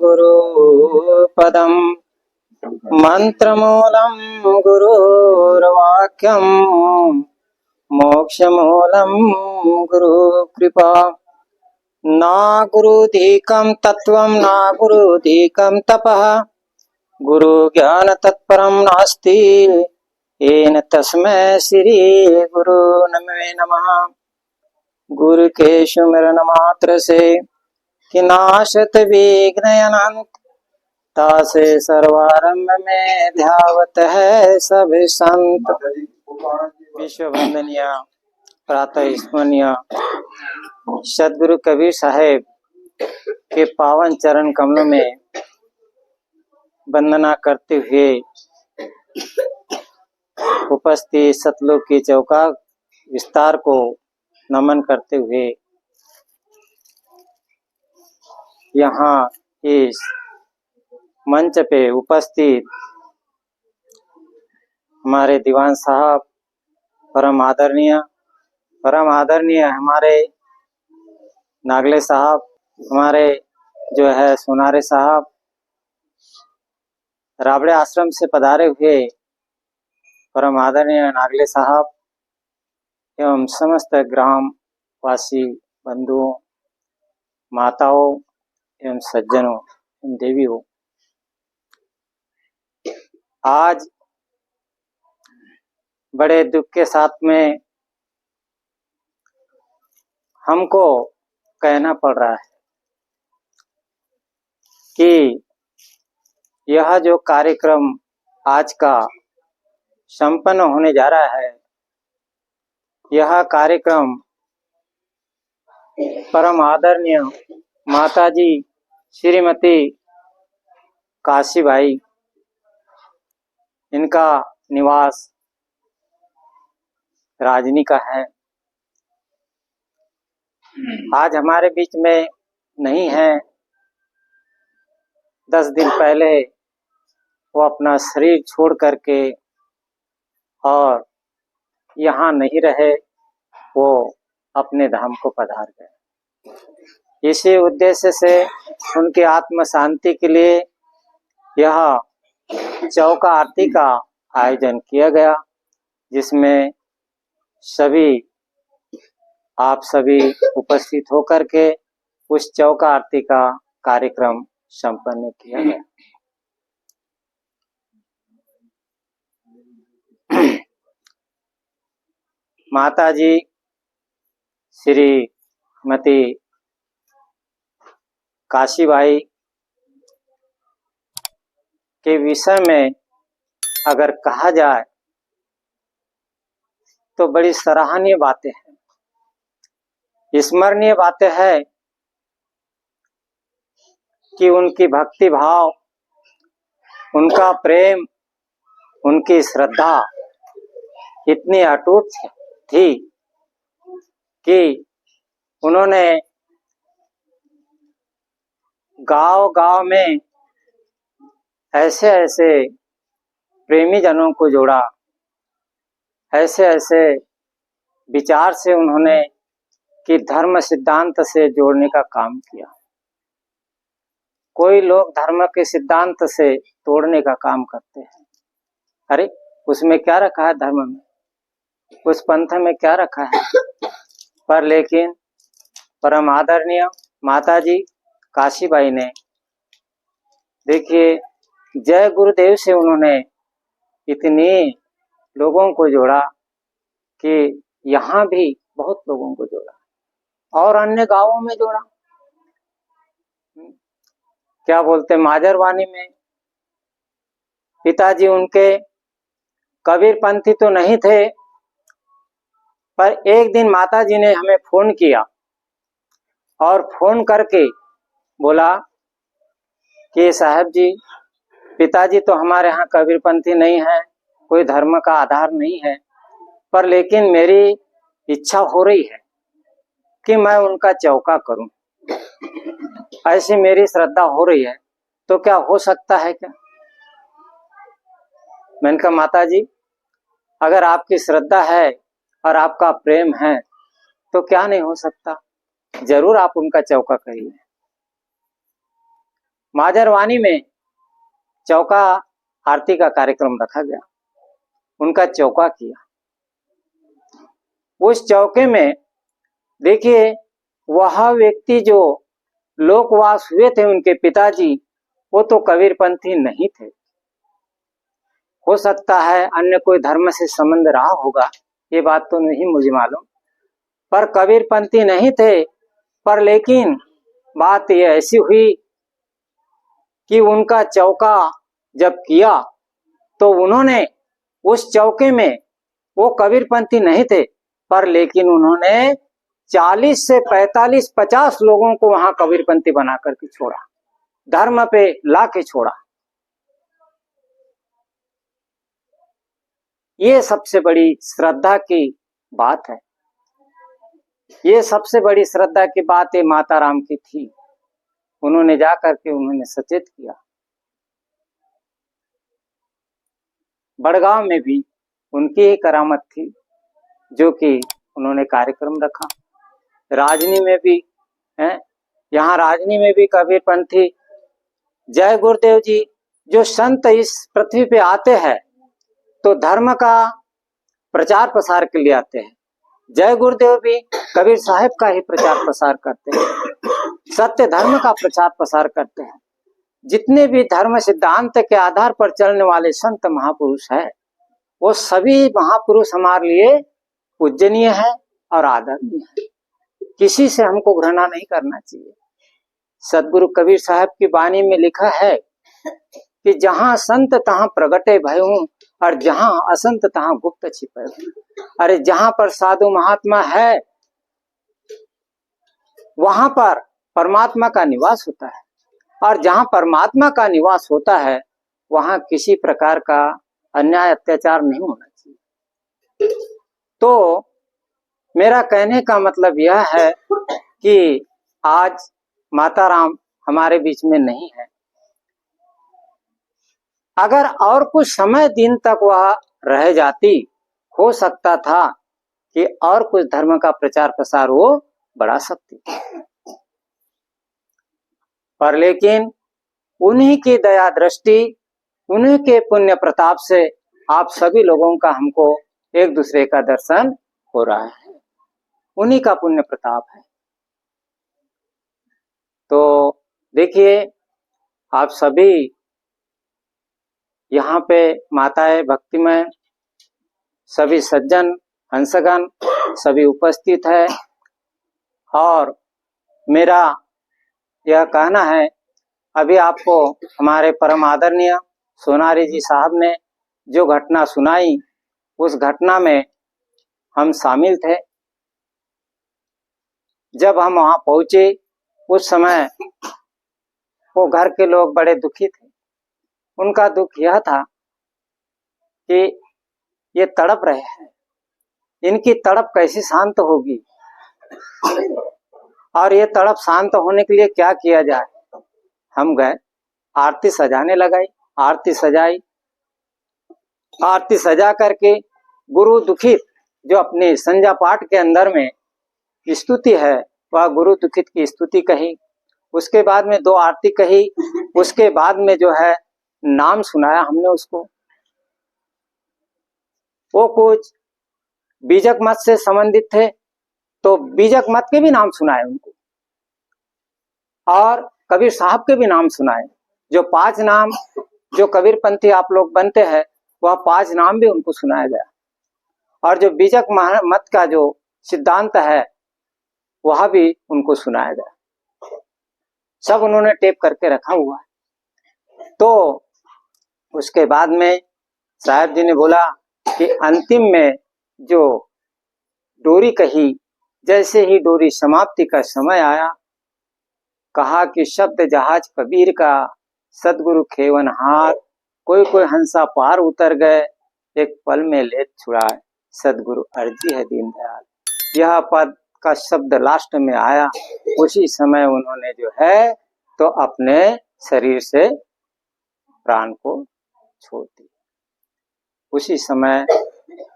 गुरुपदं मंत्रमूलं गुरुर्वाक्यं मोक्षमूलं गुरुकृपा। न गुरुधिकं तत्त्वं न गुरुधिकं तपः गुरुज्ञानतत्परं नास्ति येन तस्मै श्री गुरु नमे नमः। गुरु के सुमिरन मात्र से कि नाशत विघ्न अनंत, तासे सर्वारंभ में ध्यावत है सब संत। विश्व वंदनीय प्रातः स्मरणीय सदगुरु कबीर साहेब के पावन चरण कमलों में वंदना करते हुए उपस्थित सतलोक की चौका विस्तार को नमन करते हुए यहाँ इस मंच पे उपस्थित हमारे दीवान साहब, परम आदरणीय हमारे नागले साहब, हमारे जो है सोनारे साहब, राबड़े आश्रम से पधारे हुए परम आदरणीय नागले साहब एवं समस्त ग्राम वासी बंधुओं, माताओं एवं सज्जनों एवं देवियों, आज बड़े दुख के साथ में हमको कहना पड़ रहा है कि यह जो कार्यक्रम आज का संपन्न होने जा रहा है, यह कार्यक्रम परम आदरणीय माताजी श्रीमती काशीबाई, इनका निवास राजनी का है। आज हमारे बीच में नहीं है। 10 दिन पहले वो अपना शरीर छोड़ करके और यहाँ नहीं रहे, वो अपने धाम को पधार गए। इसी उद्देश्य से उनकी आत्म शांति के लिए यह चौका आरती का आयोजन किया गया, जिसमें आप सभी उपस्थित होकर के उस चौका आरती का कार्यक्रम संपन्न किया गया। माताजी श्रीमती काशीबाई के विषय में अगर कहा जाए तो बड़ी सराहनीय बातें हैं, स्मरणीय बातें हैं कि उनकी भक्ति भाव, उनका प्रेम, उनकी श्रद्धा इतनी अटूट थी कि उन्होंने गांव-गांव में ऐसे प्रेमी जनों को जोड़ा, ऐसे विचार से उन्होंने कि धर्म सिद्धांत से जोड़ने का काम किया। कोई लोग धर्म के सिद्धांत से तोड़ने का काम करते हैं। अरे उसमें क्या रखा है, धर्म में, उस पंथ में क्या रखा है? पर लेकिन परम आदरणीय माताजी काशीबाई ने, देखिए, जय गुरुदेव से उन्होंने इतने लोगों को जोड़ा कि यहाँ भी बहुत लोगों को जोड़ा और अन्य गांवों में जोड़ा। क्या बोलते, माजरवानी में पिताजी उनके कबीरपंथी तो नहीं थे, पर एक दिन माताजी ने हमें फोन किया और फोन करके बोला कि साहब जी, पिताजी तो हमारे यहाँ कबीरपंथी नहीं है, कोई धर्म का आधार नहीं है, पर लेकिन मेरी इच्छा हो रही है कि मैं उनका चौका करूं, ऐसी मेरी श्रद्धा हो रही है, तो क्या हो सकता है क्या? मैंने कहा माताजी, अगर आपकी श्रद्धा है और आपका प्रेम है तो क्या नहीं हो सकता, जरूर आप उनका चौका करिए। माजरवानी में चौका आरती का कार्यक्रम रखा गया, उनका चौका किया। उस चौके में देखिए, वह व्यक्ति जो लोकवास हुए थे, उनके पिताजी, वो तो कबीरपंथी नहीं थे। हो सकता है अन्य कोई धर्म से संबंध रहा होगा, ये बात तो नहीं मुझे मालूम, पर कबीरपंथी नहीं थे। पर लेकिन बात ये ऐसी हुई कि उनका चौका जब किया तो उन्होंने उस चौके में, वो कबीरपंथी नहीं थे, पर लेकिन उन्होंने 40 से 45 50 लोगों को वहां कबीरपंथी बना करके छोड़ा, धर्म पे ला के छोड़ा। ये सबसे बड़ी श्रद्धा की बात है। ये सबसे बड़ी श्रद्धा की बात है माता राम की थी। उन्होंने जाकर के उन्होंने सचेत किया। बड़गांव में भी उनकी ही करामत थी, जो कि उन्होंने कार्यक्रम रखा। राजनी में भी है, यहाँ राजनी में भी कबीरपंथी। जय गुरुदेव जी, जो संत इस पृथ्वी पे आते हैं तो धर्म का प्रचार प्रसार के लिए आते हैं। जय गुरुदेव भी कबीर साहब का ही प्रचार प्रसार करते हैं, सत्य धर्म का प्रचार प्रसार करते हैं। जितने भी धर्म सिद्धांत के आधार पर चलने वाले संत महापुरुष है, वो सभी महापुरुष हमारे लिए पूजनीय है और आदरणीय है। किसी से हमको घृणा नहीं करना चाहिए। सदगुरु कबीर साहब की वाणी में लिखा है कि जहां संत तहां प्रगटे भयूं और जहां असंत तहां गुप्त छिपे। अरे जहां पर साधु महात्मा है, वहां पर परमात्मा का निवास होता है, और जहां परमात्मा का निवास होता है, वहां किसी प्रकार का अन्याय अत्याचार नहीं होना चाहिए। तो मेरा कहने का मतलब यह है कि आज माता राम हमारे बीच में नहीं है। अगर और कुछ समय दिन तक वह रह जाती, हो सकता था कि और कुछ धर्म का प्रचार प्रसार वो बढ़ा सकती, पर लेकिन उन्हीं की दया दृष्टि, उन्हीं के पुण्य प्रताप से आप सभी लोगों का हमको एक दूसरे का दर्शन हो रहा है। उन्हीं का पुण्य प्रताप है। तो देखिए, आप सभी यहाँ पे माताएं भक्तिमय, सभी सज्जन हंसगण सभी उपस्थित है, और मेरा यह कहना है, अभी आपको हमारे परम आदरणीय सोनारी जी साहब ने जो घटना सुनाई, उस घटना में हम शामिल थे। जब हम वहां पहुंचे, उस समय वो घर के लोग बड़े दुखी थे। उनका दुख यह था कि ये तड़प रहे हैं, इनकी तड़प कैसे शांत होगी, और ये तड़प शांत होने के लिए क्या किया जाए। हम गए, आरती सजाने लगाई, आरती सजाई, आरती सजा करके गुरु दुखित, जो अपने संध्या पाठ के अंदर में स्तुति है, वह गुरु दुखित की स्तुति कही। उसके बाद में 2 आरती कही। उसके बाद में जो है नाम सुनाया हमने उसको। वो कुछ बीजक मत से संबंधित थे, तो बीजक मत के भी नाम सुनाए उनको, और कबीर साहब के भी नाम सुनाए। जो 5 नाम जो कबीरपंथी आप लोग बनते हैं, वह 5 नाम भी उनको सुनाया गया। और जो बीजक मत का जो सिद्धांत है, वह भी उनको सुनाया गया। सब उन्होंने टेप करके रखा हुआ है। तो उसके बाद में साहब जी ने बोला कि अंतिम में जो डोरी कही, जैसे ही डोरी समाप्ति का समय आया, कहा कि शब्द जहाज कबीर का, सदगुरु खेवन हार, कोई कोई हंसा पार उतर गए, एक पल में लेत छुड़ाए, सदगुरु अर्जी है दीनदयाल। यह पद का शब्द लास्ट में आया, उसी समय उन्होंने जो है तो अपने शरीर से प्राण को छोड़ दिया, उसी समय।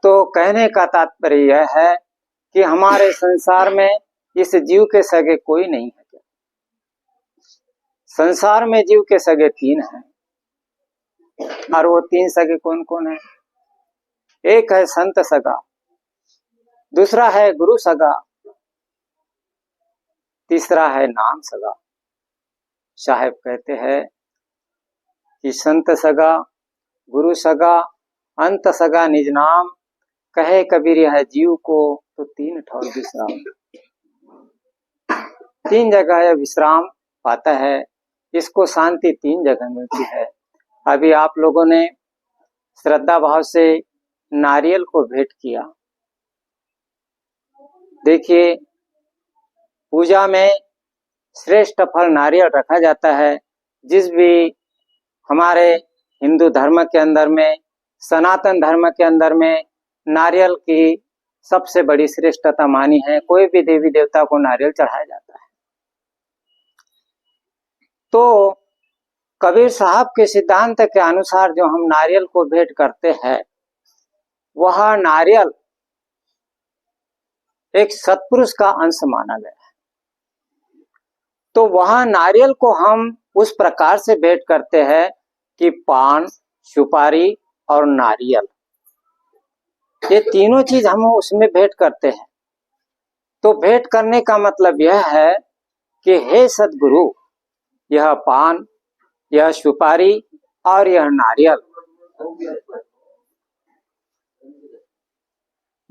तो कहने का तात्पर्य यह है कि हमारे संसार में इस जीव के सगे कोई नहीं है। संसार में जीव के सगे 3 हैं, और वो 3 सगे कौन कौन है? एक है संत सगा, दूसरा है गुरु सगा, तीसरा है नाम सगा। साहेब कहते हैं कि संत सगा, गुरु सगा, अंत सगा निज नाम, कहे कबीर यह जीव को तो 3 ठौर विश्राम। 3 जगह यह विश्राम पाता है, इसको शांति 3 जगह मिलती है। अभी आप लोगों ने श्रद्धा भाव से नारियल को भेंट किया। देखिए, पूजा में श्रेष्ठ फल नारियल रखा जाता है। जिस भी हमारे हिंदू धर्म के अंदर में, सनातन धर्म के अंदर में नारियल की सबसे बड़ी श्रेष्ठता मानी है। कोई भी देवी देवता को नारियल चढ़ाया जाता है। तो कबीर साहब के सिद्धांत के अनुसार जो हम नारियल को भेंट करते हैं, वह नारियल एक सत्पुरुष का अंश माना गया है। तो वह नारियल को हम उस प्रकार से भेंट करते हैं कि पान, सुपारी और नारियल, ये तीनों चीज हम उसमें भेंट करते हैं। तो भेंट करने का मतलब यह है कि हे सद्गुरु, यह पान, यह सुपारी और यह नारियल,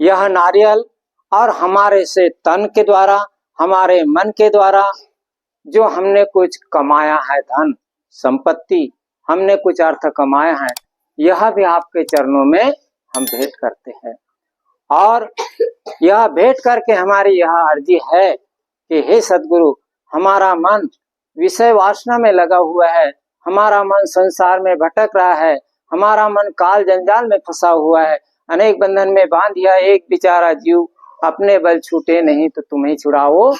यह नारियल और हमारे से तन के द्वारा, हमारे मन के द्वारा जो हमने कुछ कमाया है, धन संपत्ति, हमने कुछ अर्थ कमाया है, यह भी आपके चरणों में हम भेंट करते हैं। और यह भेंट करके हमारी यह अर्जी है कि हे सद्गुरु, हमारा मन विषय वासना में लगा हुआ है, हमारा मन संसार में भटक रहा है, हमारा मन काल जंजाल में फंसा हुआ है, अनेक बंधन में बांध दिया एक बेचारा जीव, अपने बल छूटे नहीं तो तुम ही छुड़ाओ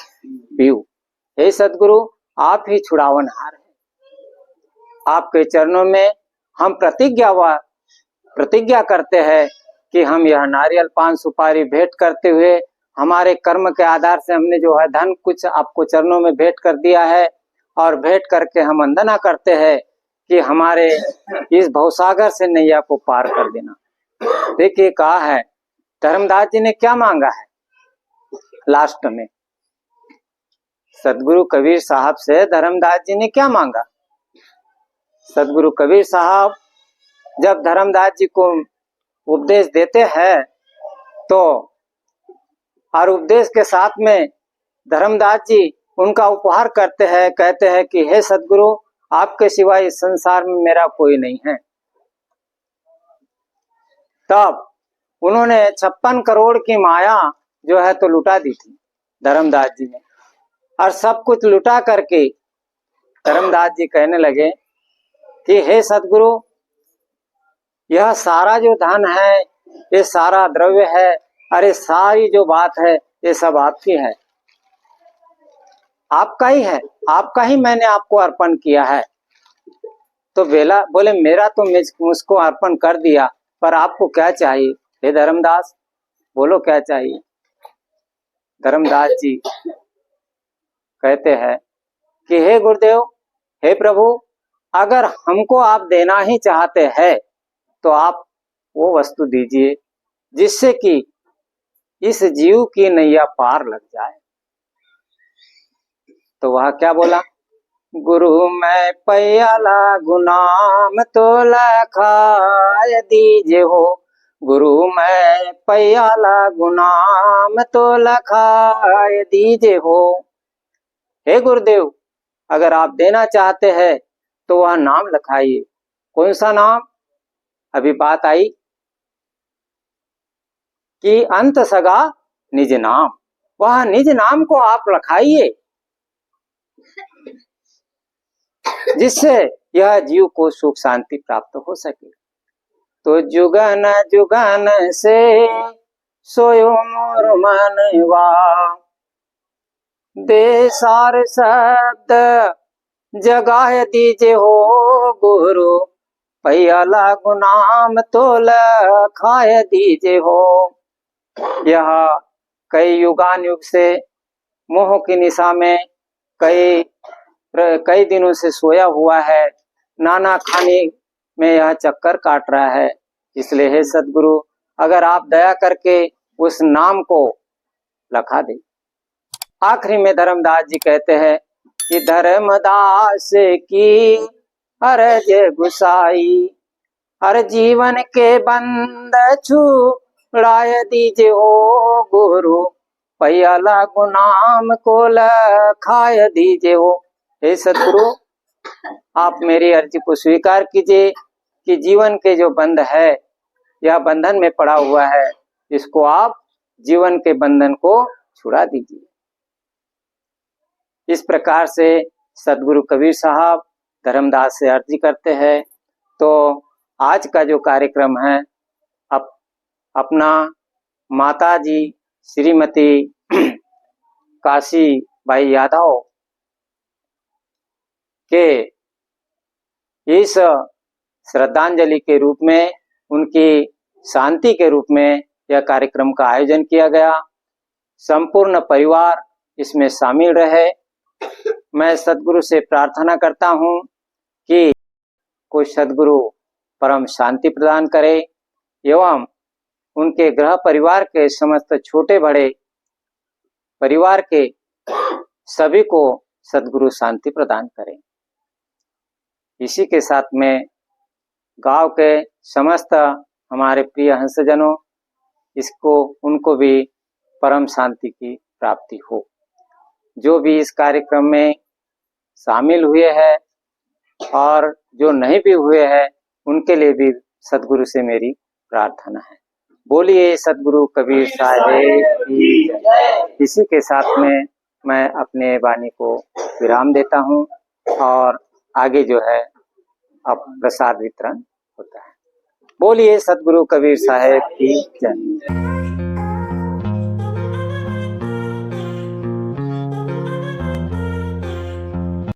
पीऊ। हे सद्गुरु, आप ही छुड़ावनहार हैं। आपके चरणों में हम प्रतिज्ञा करते हैं कि हम यह नारियल, पान, सुपारी भेंट करते हुए, हमारे कर्म के आधार से हमने जो है धन कुछ आपको चरणों में भेंट कर दिया है, और भेंट करके हम वंदना करते हैं कि हमारे इस भवसागर से नैया को पार कर देना। देखिए, कहा है धर्मदास जी ने क्या मांगा है लास्ट में। सदगुरु कबीर साहब से धर्मदास जी ने क्या मांगा? सदगुरु कबीर साहब जब धर्मदास जी को उपदेश देते हैं, तो और उपदेश के साथ में धर्मदास जी उनका उपहार करते हैं, कहते हैं कि हे सदगुरु, आपके सिवा इस संसार में मेरा कोई नहीं है। तब उन्होंने 56 करोड़ की माया जो है तो लुटा दी थी धर्मदास जी ने, और सब कुछ लुटा करके धर्मदास जी कहने लगे कि हे सदगुरु, यह सारा जो धन है, ये सारा द्रव्य है, अरे सारी जो बात है, ये सब आपकी है, आपका ही है, आपका ही मैंने आपको अर्पण किया है। तो बेला बोले, मेरा तो मुझको अर्पण कर दिया, पर आपको क्या चाहिए? हे धर्मदास, बोलो क्या चाहिए? धर्मदास जी कहते हैं कि हे गुरुदेव, हे प्रभु, अगर हमको आप देना ही चाहते हैं तो आप वो वस्तु दीजिए जिससे कि इस जीव की नैया पार लग जाए। तो वह क्या बोला? गुरु मैं पैयाला गुनाम तो लखाय दीजे हो, गुरु मैं पैयाला गुनाम तो लखाय दीजे हो। हे गुरुदेव, अगर आप देना चाहते हैं तो वह नाम लिखाइए। कौन सा नाम? अभी बात आई कि अंत सगा निज नाम, वह निज नाम को आप रखाइए जिससे यह जीव को सुख शांति प्राप्त हो सके। तो जुगन जुगन से सोयो मोर मनवा, दे सार शब्द जगाए दीजे हो, गुरु पैयाला गुनाम तो लखाए दीजे हो। यह कई युगान युग से मोह की निशा में, कई कई दिनों से सोया हुआ है, नाना खाने में यह चक्कर काट रहा है। इसलिए हे सदगुरु, अगर आप दया करके उस नाम को लखा दे। आखिरी में धर्मदास जी कहते हैं कि धर्मदास की अर्ज गुसाई, हर जीवन के बंद छुड़ाए दीजिए हो गुरु, पैया गुनाम को लखाए दीजिए हो। हे सदगुरु, आप मेरी अर्जी को स्वीकार कीजिए कि जीवन के जो बंध है, यह बंधन में पड़ा हुआ है, इसको आप जीवन के बंधन को छुड़ा दीजिए। इस प्रकार से सदगुरु कबीर साहब धर्मदास से अर्जी करते हैं। तो आज का जो कार्यक्रम है, अपना माताजी श्रीमती काशी बाई यादव के इस श्रद्धांजलि के रूप में, उनकी शांति के रूप में यह कार्यक्रम का आयोजन किया गया। संपूर्ण परिवार इसमें शामिल रहे। मैं सदगुरु से प्रार्थना करता हूँ कि कोई सदगुरु परम शांति प्रदान करे एवं उनके गृह परिवार के समस्त छोटे बड़े परिवार के सभी को सदगुरु शांति प्रदान करें। इसी के साथ में गांव के समस्त हमारे प्रिय हंसजनों, उनको भी परम शांति की प्राप्ति हो। जो भी इस कार्यक्रम में शामिल हुए हैं और जो नहीं भी हुए हैं, उनके लिए भी सदगुरु से मेरी प्रार्थना है। बोलिए सदगुरु कबीर साहेब की जय। इसी के साथ में मैं अपने वाणी को विराम देता हूँ और आगे जो है अब प्रसाद वितरण होता है। बोलिए सदगुरु कबीर साहेब की जय।